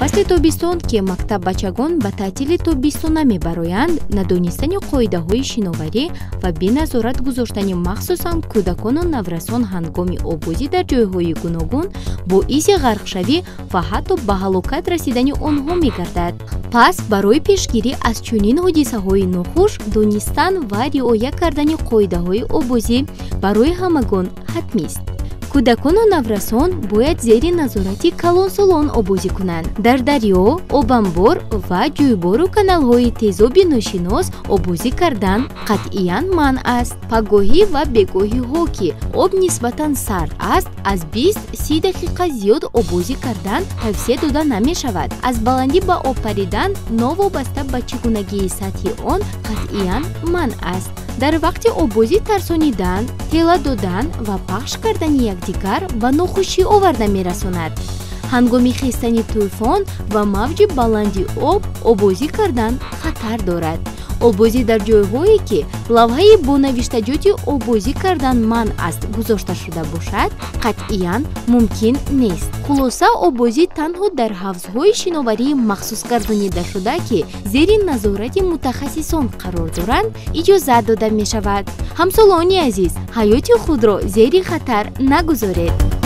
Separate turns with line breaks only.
фасли тобистон ки мактаб бачагон ба таътили тобистона мебароянд, надонистани қоидаҳои шиноварӣ ва беназорат гузоштани махсусан кӯдакону наврасон ҳангоми обозӣ дар ҷойҳои гуногун боиси ғарқшавӣ ва ҳатто ба ҳалокат расидани онҳо мегардад. пас барои пешгирӣ аз чунин ҳодисаҳои нохуш донистан ва риоя кардани қоидаҳои обозӣ барои ҳамагон ҳатмист. кӯдакону наврасон бояд зери назорати калонсолон обозӣ кунанд. дар дарё, обанбор ва ҷӯйбору каналҳои тезоби ношинос обозӣ кардан қатъиян манъ аст. пагоҳӣ ва бегоҳиҳо ки об нисбатан сард аст, аз 20-30 дақиқа зиёд обозӣ кардан тавсия дода намешавад. аз баландӣ ба об паридан новобаста ба чигунагии сатҳи он қатъиян манъ аст. дар вақти обозӣ тарсонидан, тела додан ва пахш кардани якдигар ба нохушӣ оварда мерасонад. ҳангоми хистани тӯфон ва мавҷи баланди об обозӣ кардан хатар дорад. обозӣ дар ҷойҳое ки лавҳаи бо навиштаҷоти обозӣ кардан манъ аст гузошта шуда бошад, қатъиян мумкин нест. хулоса, обозӣ танҳо дар ҳавзҳои шиноварии махсус гардонидашуда ки зери назорати мутахассисон қарор доранд, иҷозат дода мешавад. ҳамсолони азиз, ҳаёти худро зери хатар нагузоред.